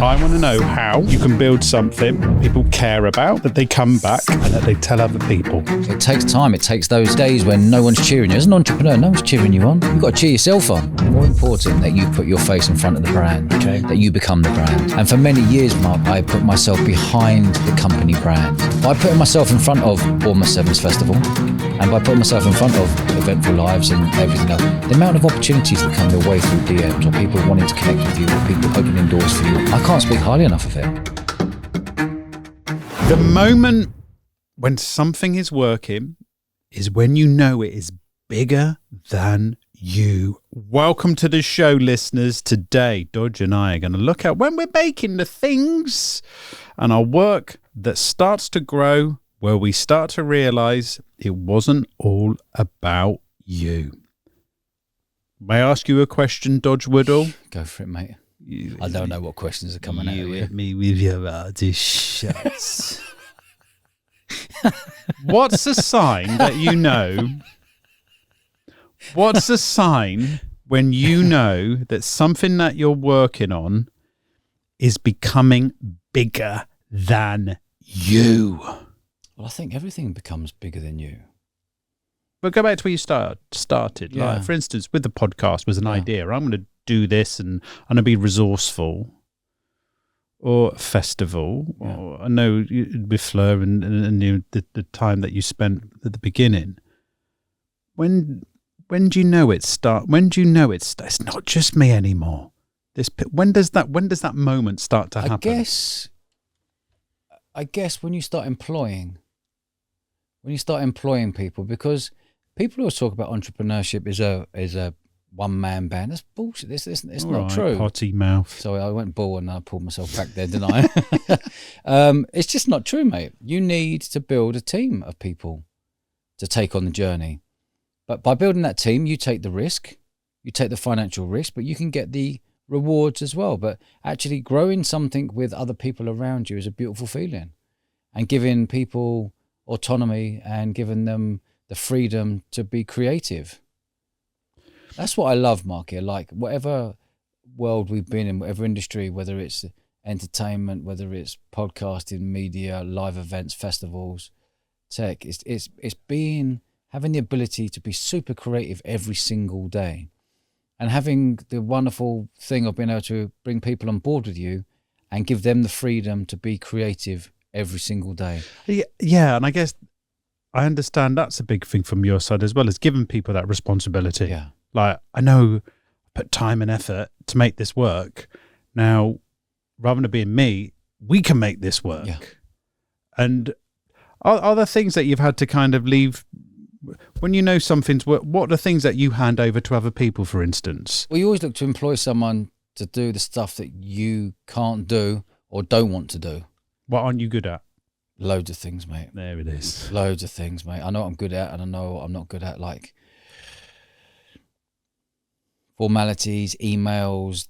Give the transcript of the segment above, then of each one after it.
I want to know how you can build something people care about, that they come back and that they tell other people. It takes time. It takes those days when no one's cheering you. As an entrepreneur, no one's cheering you on. You've got to cheer yourself on. More important that you put your face in front of the brand, Okay. that you become the brand. And for many years, Mark, I put myself behind the company brand. By putting myself in front of Bournemouth Sevens Festival, and by putting myself in front of Eventful Lives and everything else, the amount of opportunities that come your way through DMs, or people wanting to connect with you, or people opening doors for you, I can't speak highly enough of it. The moment when something is working is when you know it is bigger than you. Welcome to the show, listeners. Today, Dodge and I are going to look at when we're making the things and our work that starts to grow, where we start to realize it wasn't all about you. May I ask you a question, Dodge Woodall? Go for it, mate. I don't know what questions are coming out of you. Hit me with your bloody shots. What's a sign that you know? What's a sign when you know that something that you're working on is becoming bigger than you? Well, I think everything becomes bigger than you. But go back to where you started. Yeah. Like, for instance, with the podcast was an idea. I'm going to do this and I'm going to be resourceful. Or festival. Yeah. Or I know with Fleur and the time that you spent at the beginning. When do you know it start? When do you know it's not just me anymore? When does that moment start to happen? I guess when you start employing people, because people always talk about entrepreneurship is a one-man band. That's bullshit. It's not true. Potty mouth. Sorry, I went bull and I pulled myself back there, didn't I? It's just not true, mate. You need to build a team of people to take on the journey. But by building that team, you take the risk, you take the financial risk, but you can get the rewards as well. But actually growing something with other people around you is a beautiful feeling. And giving people autonomy and giving them the freedom to be creative. That's what I love, Mark, here. Like, whatever world we've been in, whatever industry, whether it's entertainment, whether it's podcasting, media, live events, festivals, tech, it's having the ability to be super creative every single day, and having the wonderful thing of being able to bring people on board with you and give them the freedom to be creative every single day. Yeah, and I guess I understand that's a big thing from your side as well, as giving people that responsibility. Yeah. Like, I know I put time and effort to make this work. Now, rather than it being me, we can make this work. Yeah. And are there things that you've had to kind of leave when you know something's work? What are the things that you hand over to other people, for instance? Well, you always look to employ someone to do the stuff that you can't do or don't want to do. What aren't you good at? Loads of things, mate. There it is. Loads of things, mate. I know what I'm good at, and I know what I'm not good at, like formalities, emails,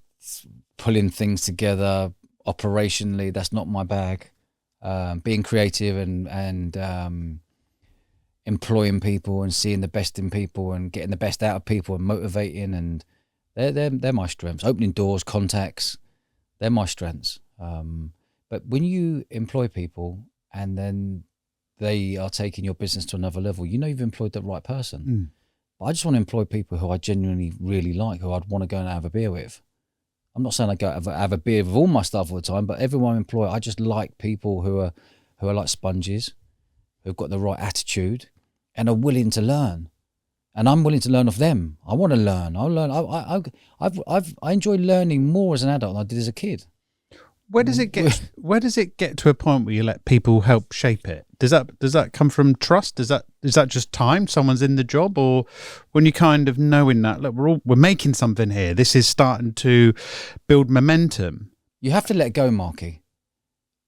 pulling things together operationally. That's not my bag. Being creative and employing people and seeing the best in people and getting the best out of people and motivating, and they're my strengths. Opening doors, contacts, they're my strengths. But when you employ people and then they are taking your business to another level, you know you've employed the right person. Mm. But I just want to employ people who I genuinely really like, who I'd want to go and have a beer with. I'm not saying I go have a beer with all my staff all the time, but everyone I employ, I just like people who are like sponges, who've got the right attitude and are willing to learn. And I'm willing to learn off them. I want to learn. I'll learn. I enjoy learning more as an adult than I did as a kid. Where does it get to a point where you let people help shape it? Does that come from trust? Is that just time? Someone's in the job, or when you kind of knowing that, look, we're making something here. This is starting to build momentum. You have to let go, Marky.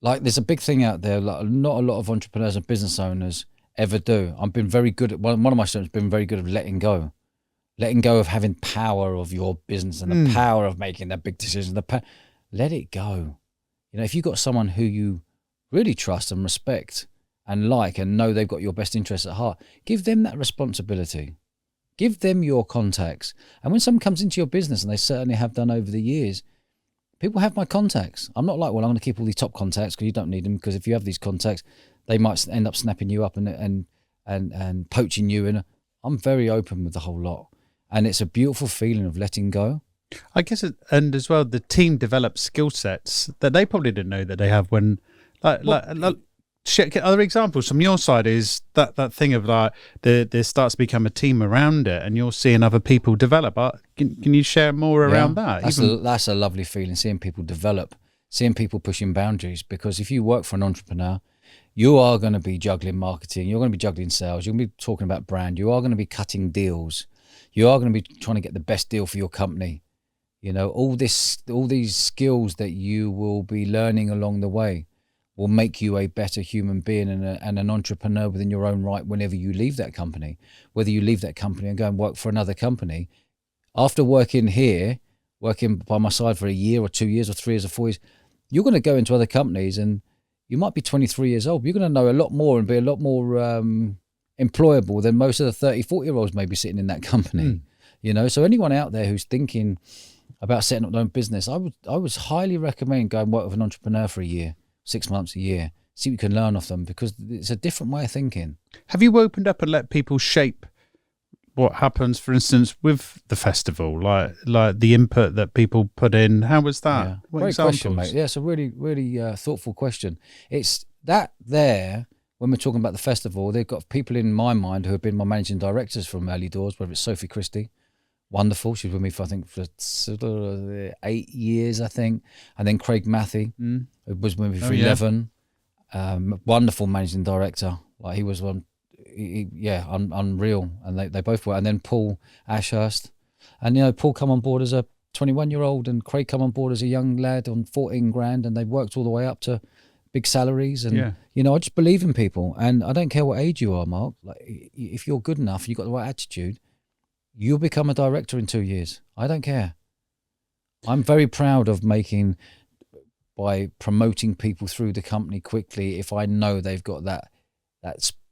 Like, there's a big thing out there. Like, not a lot of entrepreneurs and business owners ever do. I've been very good at one of my students. Been very good at letting go of having power of your business and the power of making that big decision. Let it go. You know, if you've got someone who you really trust and respect and like and know they've got your best interests at heart, give them that responsibility. Give them your contacts. And when someone comes into your business, and they certainly have done over the years, People have my contacts. I'm not like, well, I'm going to keep all these top contacts because you don't need them, because if you have these contacts, they might end up snapping you up and poaching you. And I'm very open with the whole lot. And it's a beautiful feeling of letting go. I guess, and as well, the team develops skill sets that they probably didn't know that they have when, other examples from your side is that thing of like there starts to become a team around it, and you're seeing other people develop. Can you share more around that? That's a lovely feeling, seeing people develop, seeing people pushing boundaries. Because if you work for an entrepreneur, you are going to be juggling marketing, you're going to be juggling sales, you're going to be talking about brand, you are going to be cutting deals, you are going to be trying to get the best deal for your company. You know, all these skills that you will be learning along the way will make you a better human being and an entrepreneur within your own right whenever you leave that company. Whether you leave that company and go and work for another company, after working here, working by my side for a year or 2 years or 3 years or 4 years, you're going to go into other companies and you might be 23 years old, but you're going to know a lot more and be a lot more employable than most of the 30, 40-year-olds maybe sitting in that company. You know, so anyone out there who's thinking about setting up their own business, I would highly recommend go and work with an entrepreneur for a year, 6 months, a year, see what you can learn off them, because it's a different way of thinking. Have you opened up and let people shape what happens, for instance, with the festival, like the input that people put in? How was that? Yeah. What Great examples? question, mate. Yeah, it's a really, really thoughtful question. It's that there, when we're talking about the festival, they've got people in my mind who have been my managing directors from early doors, whether it's Sophie Christie, wonderful. She was with me for, I think, for sort of 8 years, I think. And then Craig Matthey, who was with me for 11. Wonderful managing director. Like he was one, unreal. And they both were. And then Paul Ashurst. And, you know, Paul come on board as a 21-year-old and Craig come on board as a young lad on 14 grand. And they worked all the way up to big salaries. And, you know, I just believe in people. And I don't care what age you are, Mark. Like, if you're good enough, you've got the right attitude, you'll become a director in 2 years. I don't care. I'm very proud of by promoting people through the company quickly if I know they've got that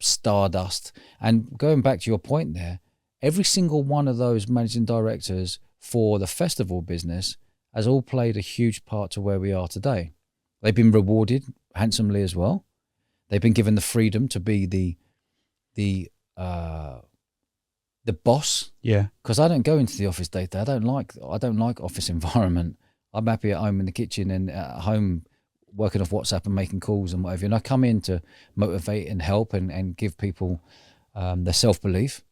stardust. And going back to your point there, every single one of those managing directors for the festival business has all played a huge part to where we are today. They've been rewarded handsomely as well. They've been given the freedom to be the boss. Yeah. Because I don't go into the office day to day. I don't like office environment. I'm happy at home in the kitchen and at home working off WhatsApp and making calls and whatever. And I come in to motivate and help and give people their self-belief.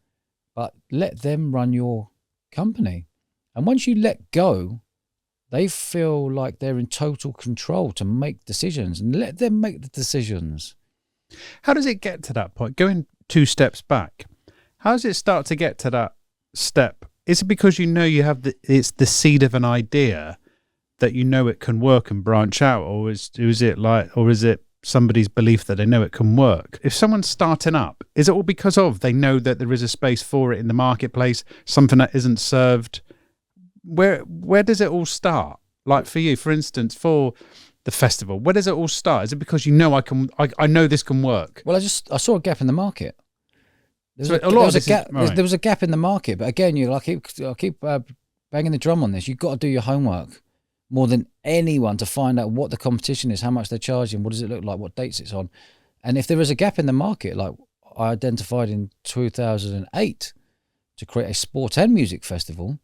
But let them run your company. And once you let go, they feel like they're in total control to make decisions, and let them make the decisions. How does it get to that point? Going 2 steps back, how does it start to get to that step? Is it because you know you have it's the seed of an idea that you know it can work and branch out, or is it somebody's belief that they know it can work? If someone's starting up, is it all because they know that there is a space for it in the marketplace, something that isn't served? Where does it all start? Like for you, for instance, for the festival, where does it all start? Is it because you know I know this can work? Well, I saw a gap in the market. There was a gap in the market, but again, I keep banging the drum on this. You've got to do your homework more than anyone to find out what the competition is, how much they're charging, what does it look like, what dates it's on. And if there is a gap in the market, like I identified in 2008 to create a sport and music festival,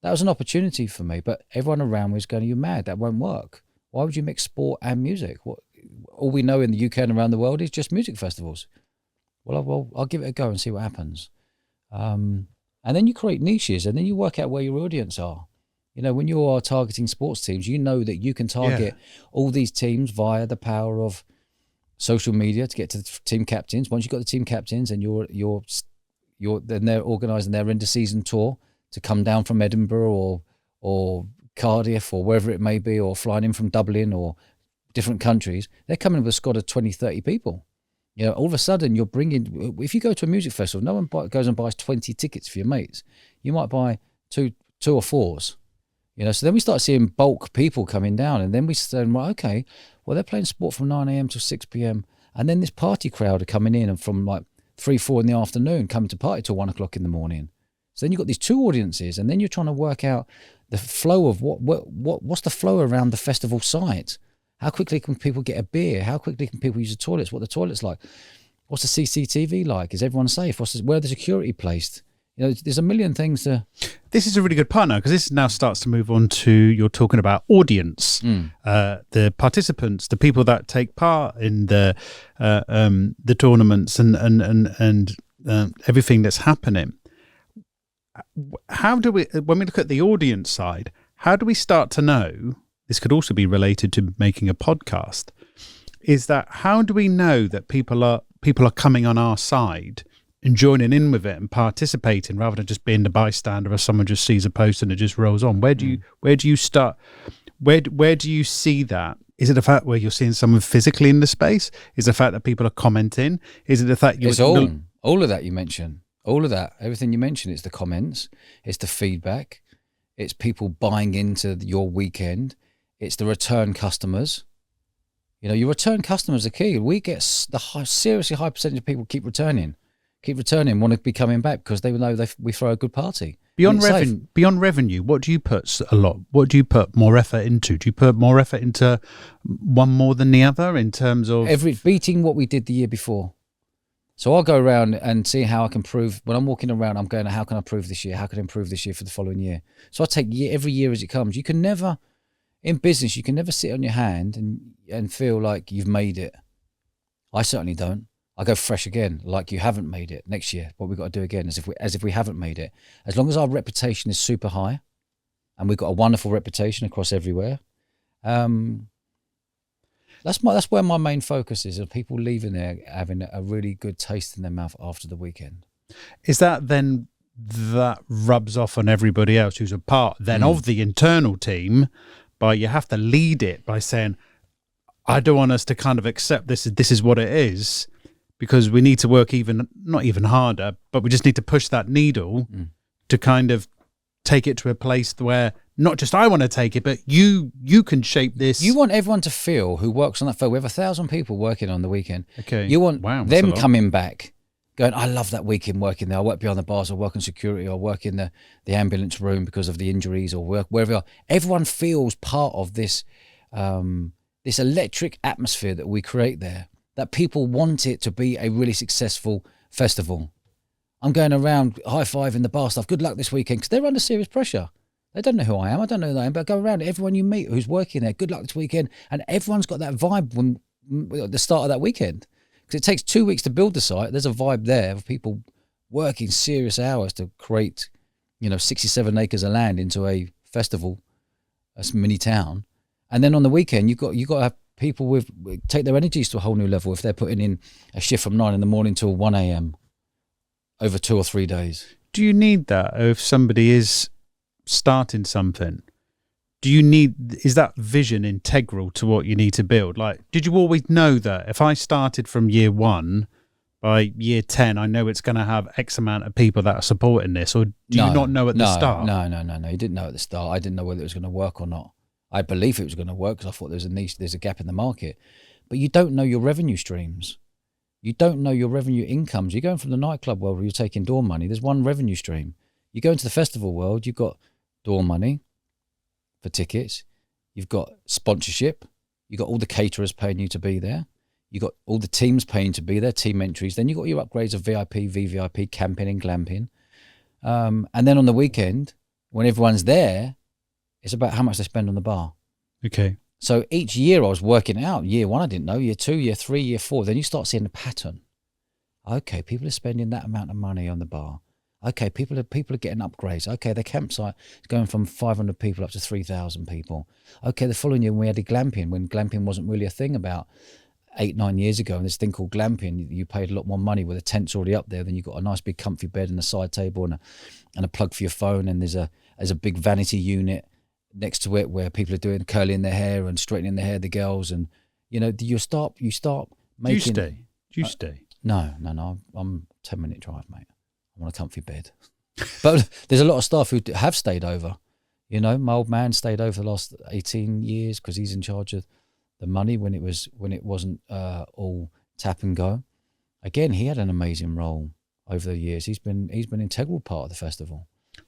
that was an opportunity for me. But everyone around me was going, "You're mad, that won't work. Why would you mix sport and music? All we know in the UK and around the world is just music festivals." Well, I'll give it a go and see what happens. And then you create niches, and then you work out where your audience are. You know, when you are targeting sports teams, you know that you can target all these teams via the power of social media to get to the team captains. Once you've got the team captains, and then they're organising their end of season tour to come down from Edinburgh or Cardiff or wherever it may be, or flying in from Dublin or different countries, they're coming with a squad of 20, 30 people. You know, all of a sudden you're bringing, if you go to a music festival, no one goes and buys 20 tickets for your mates. You might buy two or 4s. You know, so then we start seeing bulk people coming down, and then we say, well, okay, well, they're playing sport from 9 a.m. to 6 p.m. And then this party crowd are coming in and from like 3, 4 in the afternoon coming to party till 1 o'clock in the morning. So then you've got these two audiences, and then you're trying to work out the flow of what's the flow around the festival site. How quickly can people get a beer? How quickly can people use the toilets? What the toilet's like? What's the CCTV like? Is everyone safe? Where are the security placed? You know, there's a million things to... This is a really good part now, because this now starts to move on to, you're talking about audience, the participants, the people that take part in the tournaments and everything that's happening. How do we, when we look at the audience side, how do we start to know, this could also be related to making a podcast, is that how do we know that people are coming on our side and joining in with it and participating, rather than just being the bystander, or someone just sees a post and it just rolls on? Where do you start? Where do you see that? Is it the fact where you're seeing someone physically in the space? Is it the fact that people are commenting? Is it the fact it's all of that you mentioned? All of that, everything you mentioned, it's the comments, it's the feedback, it's people buying into your weekend, it's the return customers. You know, your return customers are key. We get seriously high percentage of people keep returning, want to be coming back because they know we throw a good party. Beyond revenue, what do you put a lot? What do you put more effort into? Do you put more effort into one more than the other in terms of beating what we did the year before? So I'll go around and see how I can prove. When I'm walking around, I'm going, how can I improve this year? How can I improve this year for the following year? So I take every year as it comes. You can never, in business, you can never sit on your hand and feel like you've made it. I certainly don't. I go fresh again, like you haven't made it. Next year, what we've got to do again, as if we haven't made it. As long as our reputation is super high, and we've got a wonderful reputation across everywhere, that's where my main focus is, of people leaving there having a really good taste in their mouth after the weekend. Is that then that rubs off on everybody else who's a part then of the internal team, but you have to lead it by saying, I don't want us to kind of accept this is what it is, because we need to work not even harder, but we just need to push that needle to kind of take it to a place where not just I want to take it, but you can shape this. You want everyone to feel who works on that field. We have 1,000 people working on the weekend. Okay. You want them coming back, going, I love that weekend working there. I work behind the bars, I work in security, I work in the ambulance room because of the injuries, or work wherever. Everyone feels part of this this electric atmosphere that we create there, that people want it to be a really successful festival. I'm going around high-fiving the bar staff. Good luck this weekend, because they're under serious pressure. They don't know who I am. I don't know who I am, but go around, everyone you meet who's working there, good luck this weekend. And everyone's got that vibe at the start of that weekend. Because it takes 2 weeks to build the site. There's a vibe there of people working serious hours to create, 67 acres of land into a festival, a mini town. And then on the weekend, you've got to have people take their energies to a whole new level if they're putting in a shift from 9 a.m. till 1 a.m. over 2 or 3 days. Do you need that if somebody is starting something? Is that vision integral to what you need to build? Like, did you always know that if I started from year 1, by year 10, I know it's going to have X amount of people that are supporting this? Or do you not know at the start? No. You didn't know at the start. I didn't know whether it was going to work or not. I believe it was going to work because I thought there's a niche, there's a gap in the market. But you don't know your revenue streams. You don't know your revenue incomes. You're going from the nightclub world where you're taking door money. There's one revenue stream. You go into the festival world, you've got door money for tickets. You've got sponsorship. You've got all the caterers paying you to be there. You've got all the teams paying to be there, team entries. Then you've got your upgrades of VIP, VVIP, camping and glamping. And then on the weekend, when everyone's there, it's about how much they spend on the bar. Okay. So each year I was working out. Year 1, I didn't know. Year 2, year 3, year 4. Then you start seeing a pattern. Okay, people are spending that amount of money on the bar. Okay, people are getting upgrades. Okay, the campsite is going from 500 people up to 3,000 people. Okay, the following year when we had glamping, when glamping wasn't really a thing about 8-9 years ago, and this thing called glamping, you paid a lot more money with the tent's already up there. Then you've got a nice big comfy bed and a side table and a plug for your phone, and there's a big vanity unit next to it where people are doing curling their hair and straightening their hair, the girls, and you start making. Do you stay? No. I'm 10-minute drive, mate. I want a comfy bed. But there's a lot of staff who have stayed over. My old man stayed over the last 18 years because he's in charge of the money when it wasn't all tap and go. Again, he had an amazing role. over the years. He's been an integral part of the festival.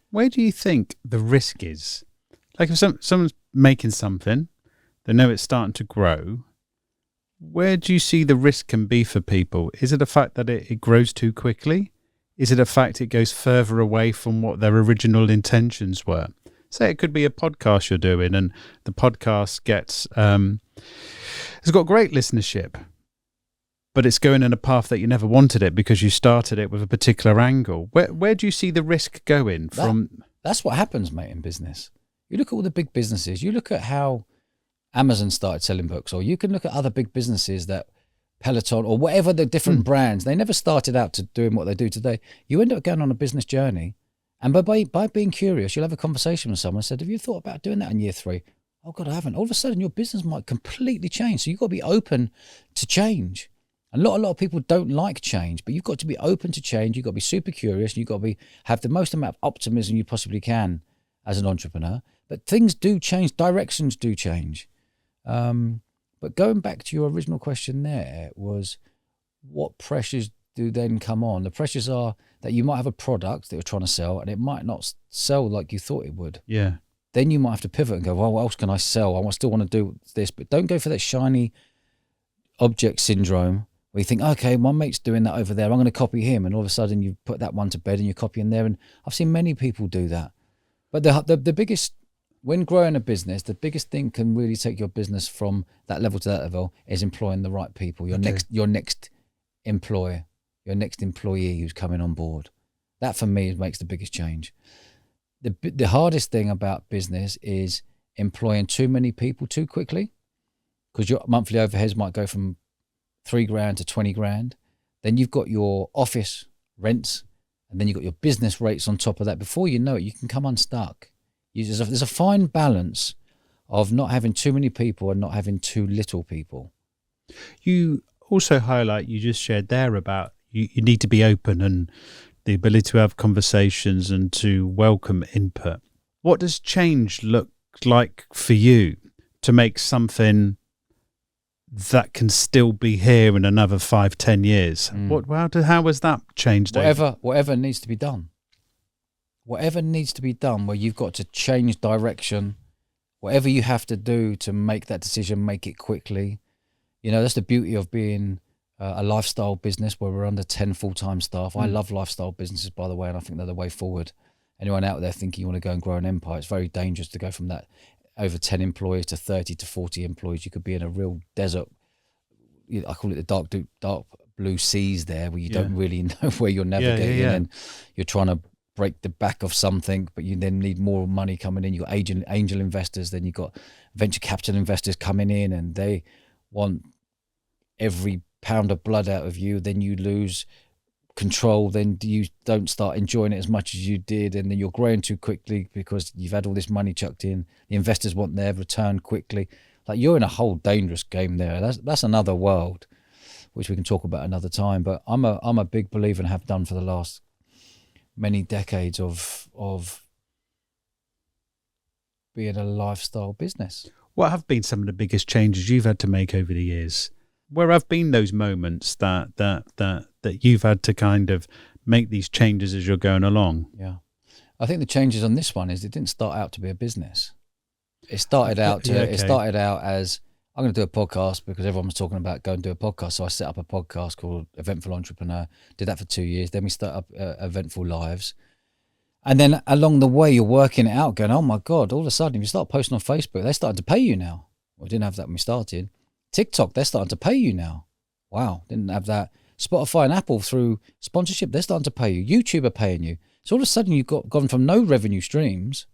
Where do you think the risk is? Like if someone's making something, they know it's starting to grow. Where do you see the risk can be for people? Is it a fact that it grows too quickly? Is it a fact it goes further away from what their original intentions were? Say it could be a podcast you're doing and the podcast gets, it's got great listenership, but it's going in a path that you never wanted it because you started it with a particular angle. Where do you see the risk going from? That's what happens, mate, in business. You look at all the big businesses. You look at how Amazon started selling books, or you can look at other big businesses that Peloton or whatever the different brands, they never started out to doing what they do today. You end up going on a business journey, and by being curious, you'll have a conversation with someone and said, have you thought about doing that in year 3? Oh God, I haven't. All of a sudden your business might completely change. So you've got to be open to change. A lot of people don't like change, but you've got to be open to change. You've got to be super curious. You've got to have the most amount of optimism you possibly can as an entrepreneur. But things do change. Directions do change. But going back to your original question there was, what pressures do then come on? The pressures are that you might have a product that you're trying to sell and it might not sell like you thought it would. Yeah. Then you might have to pivot and go, well, what else can I sell? I still want to do this, but don't go for that shiny object syndrome where you think, okay, my mate's doing that over there, I'm going to copy him. And all of a sudden you put that one to bed and you're copying there. And I've seen many people do that. But the biggest, when growing a business, the biggest thing can really take your business from that level to that level is employing the right people. Your next employer, your next employee who's coming on board. That for me makes the biggest change. The hardest thing about business is employing too many people too quickly, because your monthly overheads might go from $3,000 to $20,000. Then you've got your office rents, and then you've got your business rates on top of that. Before you know it, you can come unstuck. There's a fine balance of not having too many people and not having too little people. You also highlight, you just shared there about you need to be open and the ability to have conversations and to welcome input. What does change look like for you to make something that can still be here in another 5-10 years? How has that changed? Whatever needs to be done. Whatever needs to be done, where you've got to change direction, whatever you have to do to make that decision, make it quickly. You know, that's the beauty of being a lifestyle business where we're under 10 full-time staff. I love lifestyle businesses, by the way, and I think they're the way forward. Anyone out there thinking you want to go and grow an empire, it's very dangerous to go from that over 10 employees to 30 to 40 employees. You could be in a real desert. I call it the dark blue seas there, where you don't really know where you're navigating, and you're trying to break the back of something, but you then need more money coming in. You've got angel investors, then you've got venture capital investors coming in, and they want every pound of blood out of you. Then you lose control, then you don't start enjoying it as much as you did, and then you're growing too quickly because you've had all this money chucked in. The investors want their return quickly. Like, you're in a whole dangerous game there. That's another world, which we can talk about another time. But I'm a big believer, and have done for the last many decades, of being a lifestyle business. What have been some of the biggest changes you've had to make over the years? Where have been those moments that you've had to kind of make these changes as you're going along? Yeah, I think the changes on this one is it didn't start out to be a business. It started out as, I'm going to do a podcast because everyone was talking about go and do a podcast. So I set up a podcast called Eventful Entrepreneur, did that for 2 years. Then we started up Eventful Lives. And then along the way, you're working it out, going, oh my God, all of a sudden, if you start posting on Facebook, they're starting to pay you now. Well, we didn't have that when we started. TikTok, they're starting to pay you now. Wow, didn't have that. Spotify and Apple, through sponsorship, they're starting to pay you. YouTube are paying you. So all of a sudden, you've gone from no revenue streams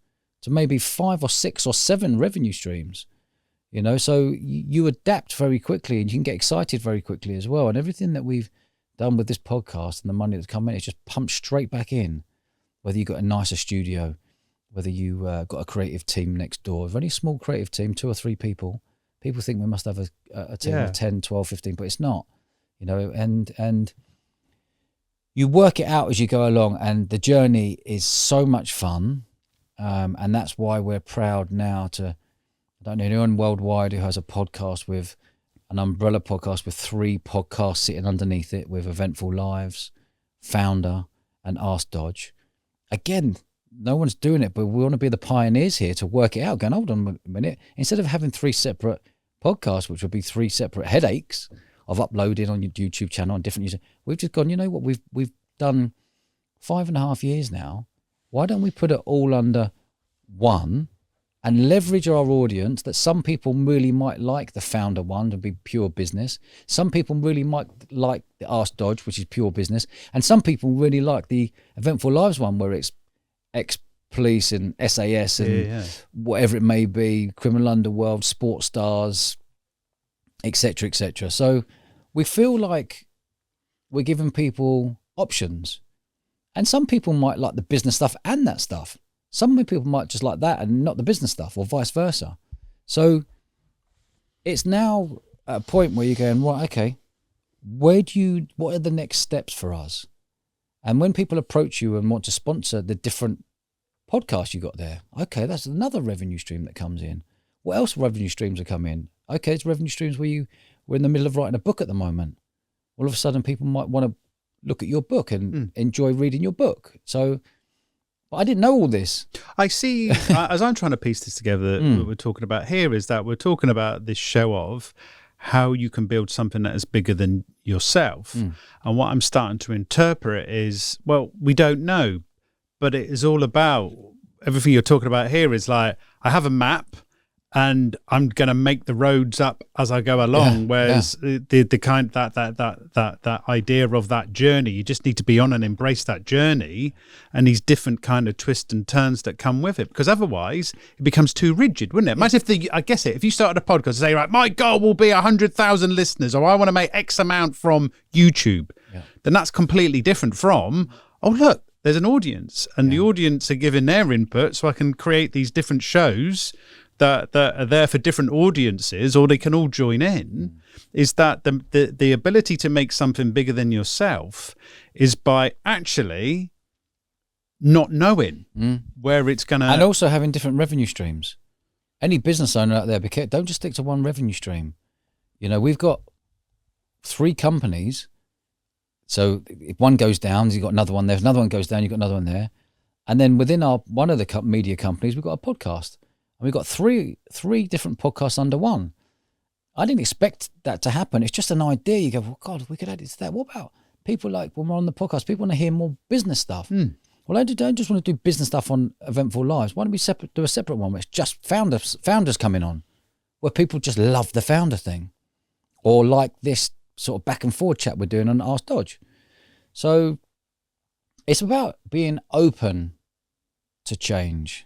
to maybe 5 or 6 or 7 revenue streams. You know, so you adapt very quickly, and you can get excited very quickly as well. And everything that we've done with this podcast and the money that's come in, it's just pumped straight back in. Whether you've got a nicer studio, whether you got a creative team next door, if only a small creative team, 2 or 3 people think we must have a team of 10, 12, 15, but it's not, you know, and you work it out as you go along, and the journey is so much fun. And that's why we're proud now to, I don't know anyone worldwide who has a podcast with an umbrella podcast with 3 podcasts sitting underneath it, with Eventful Lives, Founder, and Ask Dodge. Again, no one's doing it, but we want to be the pioneers here to work it out. Going, hold on a minute. Instead of having 3 separate podcasts, which would be 3 separate headaches of uploading on your YouTube channel on different users, we've just gone, you know what, we've done 5.5 years now. Why don't we put it all under one and leverage our audience? That some people really might like the founder one to be pure business. Some people really might like the Ask Dodge, which is pure business. And some people really like the Eventful Lives one, where it's ex-police and SAS and whatever it may be, criminal underworld, sports stars, etc., etc. So we feel like we're giving people options. And some people might like the business stuff and that stuff. Some people might just like that and not the business stuff, or vice versa. So it's now at a point where you're going, right, okay, what are the next steps for us? And when people approach you and want to sponsor the different podcasts you got there, okay, that's another revenue stream that comes in. What else revenue streams are coming in? Okay, it's revenue streams where we're in the middle of writing a book at the moment. All of a sudden people might want to look at your book and enjoy reading your book. So, but I didn't know all this. I see, as I'm trying to piece this together, what we're talking about here is that we're talking about this show of how you can build something that is bigger than yourself. And what I'm starting to interpret is, well, we don't know, but it is all about, everything you're talking about here is like, I have a map and I'm going to make the roads up as I go along. Whereas the kind that idea of that journey, you just need to be on and embrace that journey and these different kind of twists and turns that come with it. Because otherwise it becomes too rigid, wouldn't it? Imagine if you started a podcast and say, right, my goal will be 100,000 listeners, or I want to make X amount from YouTube, then that's completely different from, oh, look, there's an audience and the audience are giving their input, so I can create these different shows that are there for different audiences, or they can all join in. Is that the ability to make something bigger than yourself is by actually not knowing where it's going to... And also having different revenue streams. Any business owner out there, don't just stick to one revenue stream. You know, we've got 3 companies. So if one goes down, you've got another one there. If another one goes down, you've got another one there. And then within one of the media companies, we've got a podcast. And we've got three different podcasts under one. I didn't expect that to happen. It's just an idea. You go, well, God, we could add it to that. What about people like when we're on the podcast, people want to hear more business stuff. Well, I don't just want to do business stuff on Eventful Lives. Why don't we do a separate one where it's just founders coming on, where people just love the founder thing, or like this sort of back and forth chat we're doing on Ask Dodge. So it's about being open to change.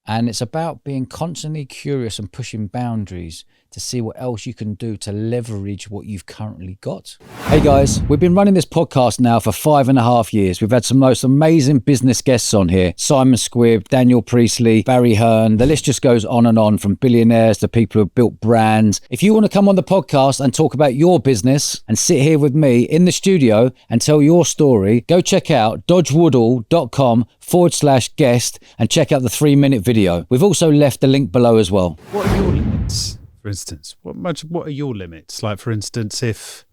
And it's about being constantly curious and pushing boundaries to see what else you can do to leverage what you've currently got. Hey guys, we've been running this podcast now for 5.5 years. We've had some most amazing business guests on here. Simon Squibb, Daniel Priestley, Barry Hearn. The list just goes on, from billionaires to people who have built brands. If you want to come on the podcast and talk about your business and sit here with me in the studio and tell your story, go check out dodgewoodall.com/guest and check out the 3-minute video. We've also left the link below as well. What are your limits? For instance, what are your limits? Like, for instance, if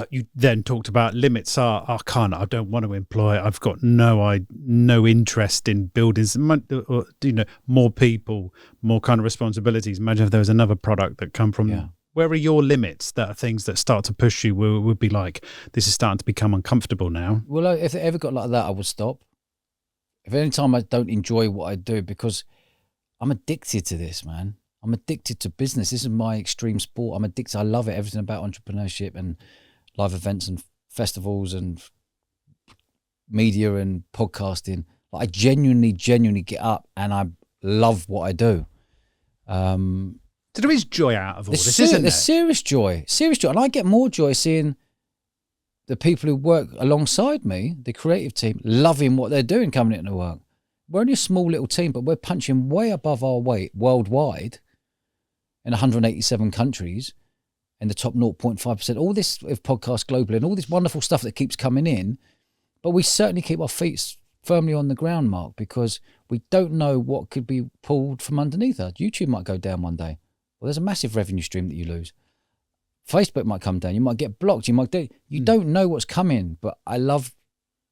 you then talked about limits are, I don't want to employ, I've got no interest in building more people, more kind of responsibilities. Imagine if there was another product that come from, where are your limits that are things that start to push you, would be like, this is starting to become uncomfortable now? Well, if it ever got like that, I would stop. If any time I don't enjoy what I do, because I'm addicted to this, man. I'm addicted to business. This is my extreme sport. I'm addicted. I love it. Everything about entrepreneurship and live events and festivals and media and podcasting. I genuinely get up and I love what I do. So there is joy out of all this, isn't there? There's serious joy. And I get more joy seeing the people who work alongside me, the creative team, loving what they're doing coming into work. We're only a small little team, but we're punching way above our weight worldwide in 187 countries in the top 0.5%. All this with podcasts globally and all this wonderful stuff that keeps coming in, but we certainly keep our feet firmly on the ground, Mark, because we don't know what could be pulled from underneath us. YouTube might go down one day. Well, there's a massive revenue stream that you lose. Facebook might come down. You might get blocked. You don't know what's coming, but I love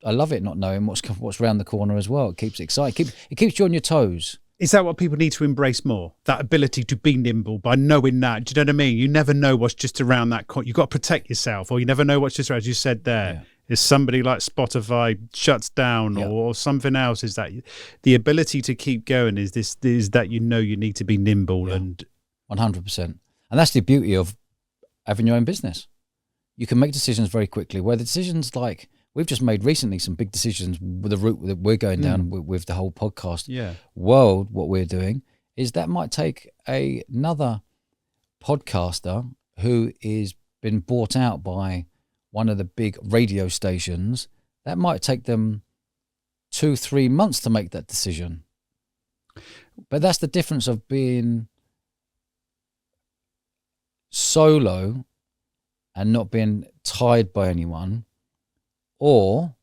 it not knowing what's around the corner as well. It keeps it exciting. It keeps you on your toes. Is that what people need to embrace more? That ability to be nimble by knowing that. Do you know what I mean? You never know what's just around that corner. You've got to protect yourself, or you never know what's just around, as you said there. Yeah. Is somebody like Spotify shuts down or something else? Is that the ability to keep going? Is that you need to be nimble and 100%. And that's the beauty of having your own business. You can make decisions very quickly. Where the decisions like we've just made recently, some big decisions with the route that we're going down with the whole podcast world. What we're doing is that might take another podcaster who is been bought out by one of the big radio stations. That might take them 2-3 months to make that decision. But that's the difference of being solo and not being tied by anyone, or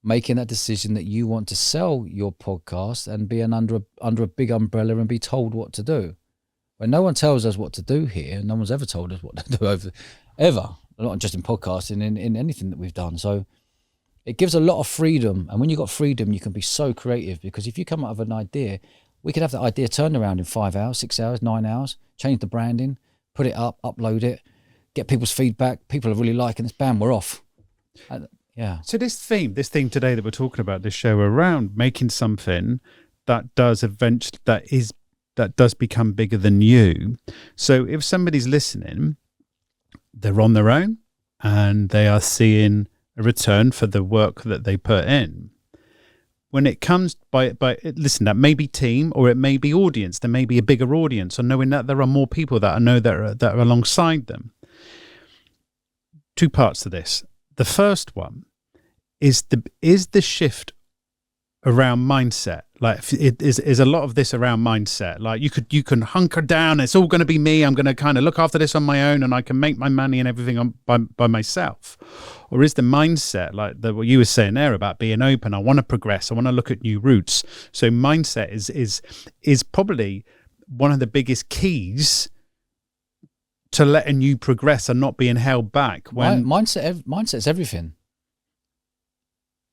making that decision that you want to sell your podcast and be under a big umbrella and be told what to do. When no one tells us what to do here, no one's ever told us what to do ever. Not just in podcasting, in anything that we've done. So it gives a lot of freedom. And when you've got freedom, you can be so creative, because if you come up with an idea, we could have that idea turned around in 5 hours, 6 hours, 9 hours, change the branding, put it up, upload it, get people's feedback. People are really liking this. Bam, we're off. So this theme today that we're talking about, this show around making something that does become bigger than you. So if somebody's listening, they're on their own and they are seeing a return for the work that they put in. When it comes listen, that may be team or it may be audience. There may be a bigger audience, or knowing that there are more people that are alongside them. 2 parts to this. The first one is the shift around mindset. Like it is a lot of this around mindset. Like you can hunker down. It's all going to be me. I'm going to kind of look after this on my own, and I can make my money and everything by myself. Or is the mindset like what you were saying there about being open? I want to progress. I want to look at new routes. So mindset is probably one of the biggest keys to letting you progress and not being held back. When mindset is everything.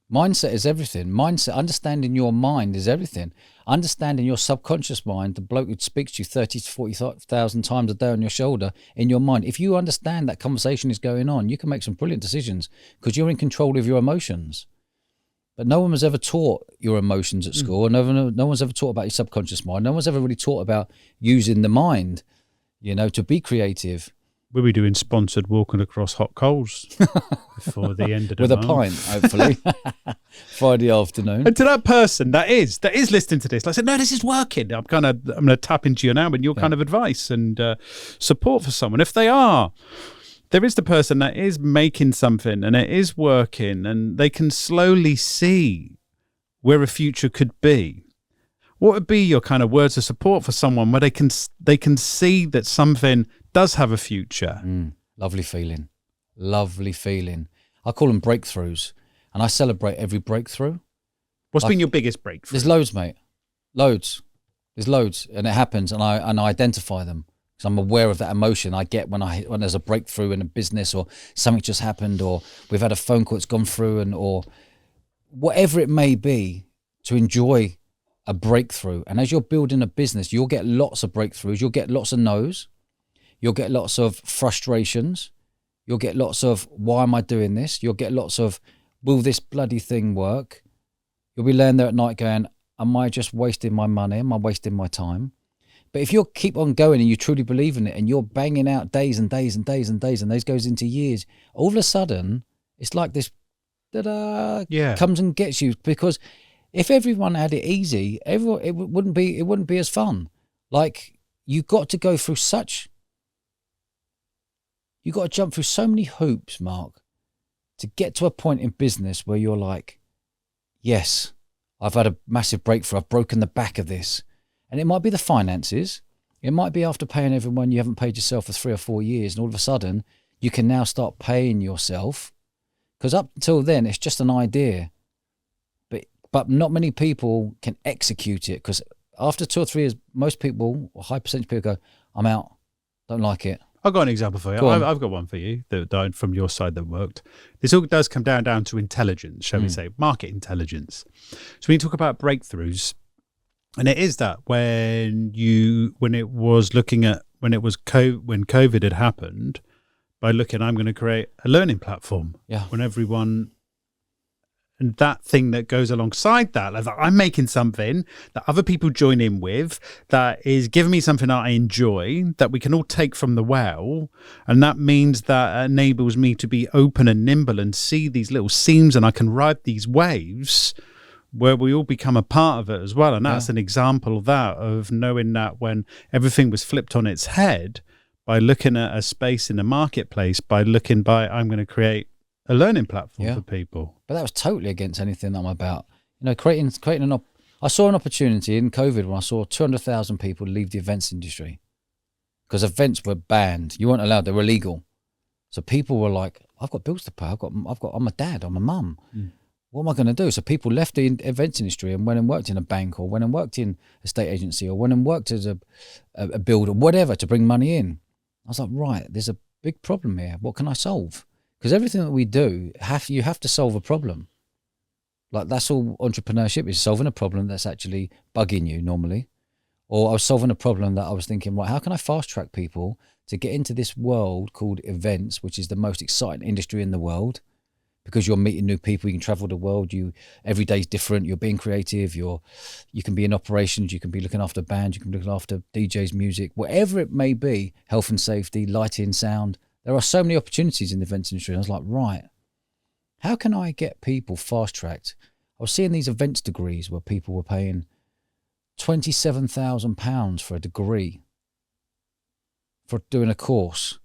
Mindset is everything. Understanding your mind is everything. Understanding your subconscious mind, the bloke who speaks to you 30 to 40,000 times a day on your shoulder, in your mind. If you understand that conversation is going on, you can make some brilliant decisions because you're in control of your emotions. But no one was ever taught your emotions at school. No one's ever taught about your subconscious mind. No one's ever really taught about using the mind, to be creative. We'll be doing sponsored walking across hot coals before the end of the month. With a pint, hopefully. Friday afternoon. And to that person that is listening to this, like I said, no, this is working. I'm going to tap into you now and your kind of advice and support for someone. If they are, there is the person that is making something and it is working and they can slowly see where a future could be. What would be your kind of words of support for someone where they can see that something does have a future? Lovely feeling. I call them breakthroughs, and I celebrate every breakthrough. What's been your biggest breakthrough? There's loads, mate. Loads. There's loads, and it happens, and I identify them because I'm aware of that emotion I get when there's a breakthrough in a business, or something just happened, or we've had a phone call that's gone through, or whatever it may be, to enjoy a breakthrough. And as you're building a business, you'll get lots of breakthroughs. You'll get lots of no's. You'll get lots of frustrations. You'll get lots of, why am I doing this? You'll get lots of, will this bloody thing work? You'll be laying there at night going, am I just wasting my money? Am I wasting my time? But if you keep on going and you truly believe in it and you're banging out days and days and days and days, and those goes into years, all of a sudden, it's like this comes and gets you. Because if everyone had it easy, it wouldn't be as fun. Like, you got to go through you got to jump through so many hoops, Mark, to get to a point in business where you're like, yes, I've had a massive breakthrough. I've broken the back of this. And it might be the finances. It might be after paying everyone you haven't paid yourself for 3 or 4 years. And all of a sudden, you can now start paying yourself. Because up until then, it's just an idea. But not many people can execute it. Because after 2 or 3 years, most people, or high percentage of people go, I'm out. Don't like it. I've got an example for you. Go on. I've got one for you that died from your side that worked. This all does come down to intelligence, shall we say, market intelligence. So when you talk about breakthroughs, and it is that when COVID had happened, by looking, I'm going to create a learning platform. Yeah. When everyone, and that thing that goes alongside that, like I'm making something that other people join in with, that is giving me something that I enjoy, that we can all take from the well. And that means that enables me to be open and nimble and see these little seams, and I can ride these waves where we all become a part of it as well. And that's an example of that, of knowing that when everything was flipped on its head, by looking at a space in the marketplace, I'm going to create a learning platform for people. But that was totally against anything I'm about. Creating I saw an opportunity in COVID when I saw 200,000 people leave the events industry because events were banned. You weren't allowed; they were illegal. So people were like, "I've got bills to pay. I'm a dad. I'm a mum. What am I going to do?" So people left the events industry and went and worked in a bank, or went and worked in a state agency, or went and worked as a builder, whatever, to bring money in. I was like, right, there's a big problem here. What can I solve? Because everything that we do, you have to solve a problem. Like, that's all entrepreneurship is, solving a problem that's actually bugging you normally. Or I was solving a problem that I was thinking, right, how can I fast track people to get into this world called events, which is the most exciting industry in the world? Because you're meeting new people, you can travel the world, every day's different, you're being creative, you can be in operations, you can be looking after bands, you can be looking after DJs, music, whatever it may be, health and safety, lighting, sound. There are so many opportunities in the events industry. And I was like, right, how can I get people fast-tracked? I was seeing these events degrees where people were paying £27,000 for a degree, for doing a course.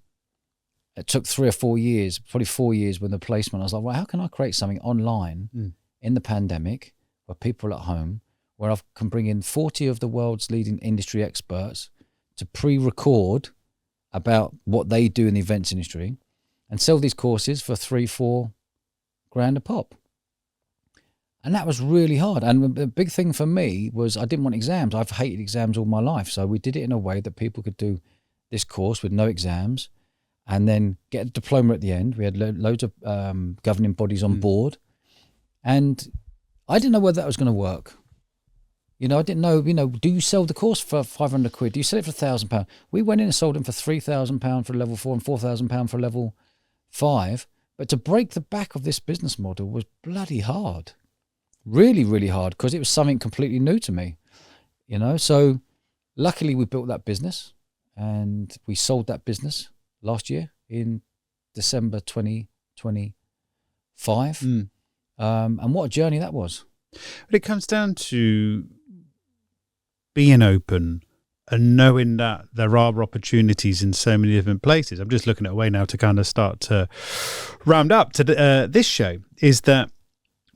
It took 3 or 4 years, probably 4 years with the placement. I was like, well, how can I create something online in the pandemic where people are at home, where I can bring in 40 of the world's leading industry experts to pre-record about what they do in the events industry and sell these courses for 3-4 grand a pop. And that was really hard. And the big thing for me was I didn't want exams. I've hated exams all my life. So we did it in a way that people could do this course with no exams and then get a diploma at the end. We had loads of governing bodies on board. And I didn't know whether that was going to work. I didn't know, do you sell the course for 500 quid? Do you sell it for £1,000? We went in and sold them for £3,000 for level 4 and £4,000 for level 5. But to break the back of this business model was bloody hard. Really, really hard, because it was something completely new to me. So luckily we built that business and we sold that business last year in December 2025. And what a journey that was. But it comes down to being open and knowing that there are opportunities in so many different places. I'm just looking at a way now to kind of start to round up to this show, is that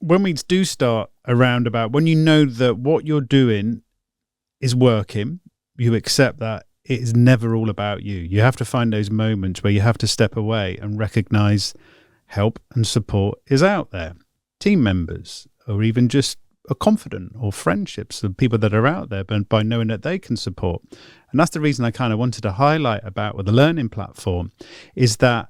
when we do start around about, when you know that what you're doing is working, you accept that it is never all about you. You have to find those moments where you have to step away and recognize help and support is out there. Team members, or even just a confidant, or friendships of people that are out there, but by knowing that they can support. And that's the reason I kind of wanted to highlight about with the learning platform, is that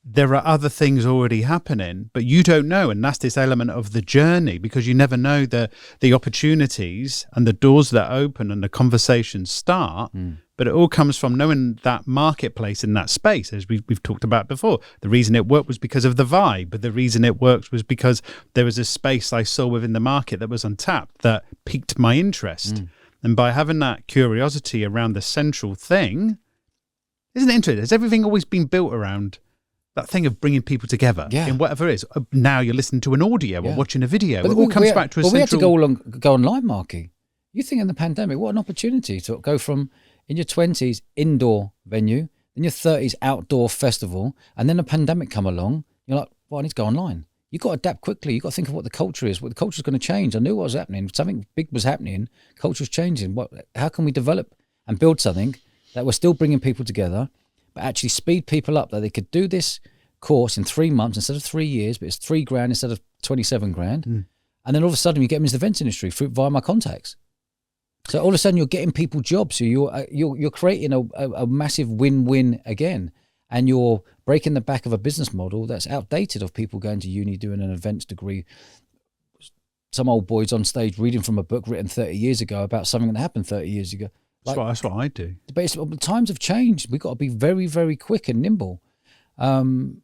there are other things already happening, but you don't know. And that's this element of the journey, because you never know the opportunities and the doors that open and the conversations start. But it all comes from knowing that marketplace in that space, as we've talked about before. The reason it worked was because of the vibe, but the reason it worked was because there was a space I saw within the market that was untapped that piqued my interest. And by having that curiosity around the central thing, isn't it interesting? Has everything always been built around that thing of bringing people together in whatever it is? Now you're listening to an audio or watching a video. But it all comes back to a central... we had to go online, Marky. You think in the pandemic, what an opportunity to go from in your 20s indoor venue, in your 30s outdoor festival, and then a pandemic come along. You're like, well, I need to go online. You've got to adapt quickly. You've got to think of what the culture is. What the culture is going to change. I knew what was happening. Something big was happening. Culture's changing. How can we develop and build something that we're still bringing people together, but actually speed people up, that they could do this course in 3 months instead of 3 years, but it's 3 grand instead of 27 grand. And then all of a sudden you get them into the events industry via my contacts. So all of a sudden you're getting people jobs. So you're creating a massive win-win again, and you're breaking the back of a business model that's outdated of people going to uni doing an events degree. Some old boys on stage reading from a book written 30 years ago about something that happened 30 years ago. That's what I do. But times have changed. We've got to be very, very quick and nimble. And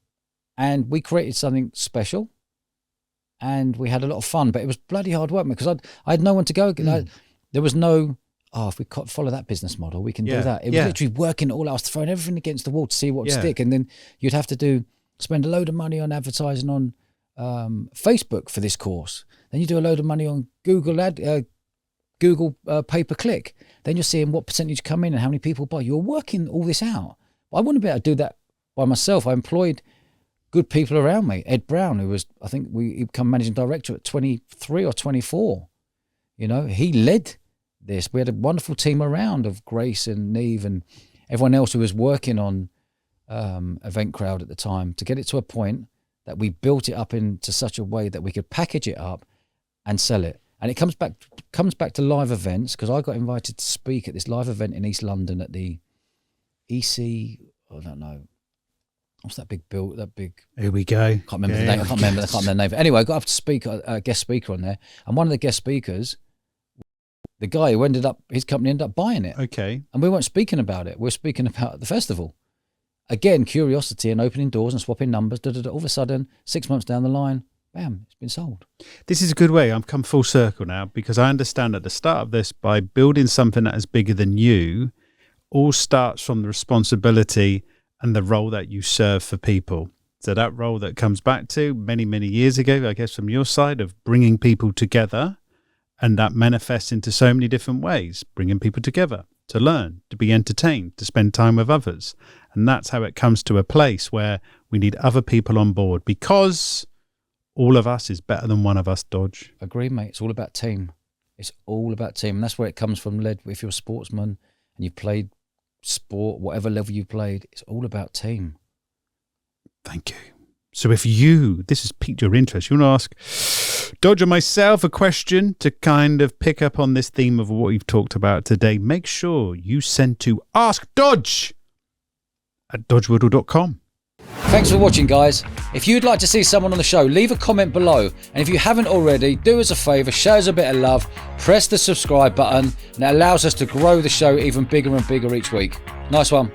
we created something special, and we had a lot of fun, but it was bloody hard work because I had no one to go. There was no, if we follow that business model, we can do that. It was literally working all. I was throwing everything against the wall to see what would stick. And then you'd have to spend a load of money on advertising on Facebook for this course. Then you do a load of money on Google pay-per-click. Then you're seeing what percentage come in and how many people buy. You're working all this out. I wouldn't be able to do that by myself. I employed good people around me. Ed Brown, who was, I think he became managing director at 23 or 24. You know, he led this. We had a wonderful team around of Grace and Neve and everyone else who was working on Event Crowd at the time to get it to a point that we built it up into such a way that we could package it up and sell it. And it comes back to live events, because I got invited to speak at this live event in East London at the EC, I don't know, what's that big bill? That big. Here we go. Can't remember the name. I can't remember the name. Anyway, I got up to speak, a guest speaker on there, and one of the guest speakers, the guy who his company ended up buying it. Okay. And we weren't speaking about it. We were speaking about the festival. Again, curiosity and opening doors and swapping numbers. All of a sudden, 6 months down the line, bam, it's been sold. This is a good way. I've come full circle now, because I understand at the start of this, by building something that is bigger than you, all starts from the responsibility and the role that you serve for people. So that role that comes back to many, many years ago, I guess from your side, of bringing people together, and that manifests into so many different ways, bringing people together to learn, to be entertained, to spend time with others. And that's how it comes to a place where we need other people on board, because all of us is better than one of us, Dodge. Agree, mate. It's all about team. It's all about team. And that's where it comes from, led. If you're a sportsman and you've played sport, whatever level you played, it's all about team. Thank you. So if this has piqued your interest, you want to ask Dodge or myself a question to kind of pick up on this theme of what we've talked about today, make sure you send to askdodge@dodgewoodall.com. Thanks for watching, guys. If you'd like to see someone on the show, leave a comment below. And if you haven't already, do us a favour, show us a bit of love, press the subscribe button, and it allows us to grow the show even bigger and bigger each week. Nice one.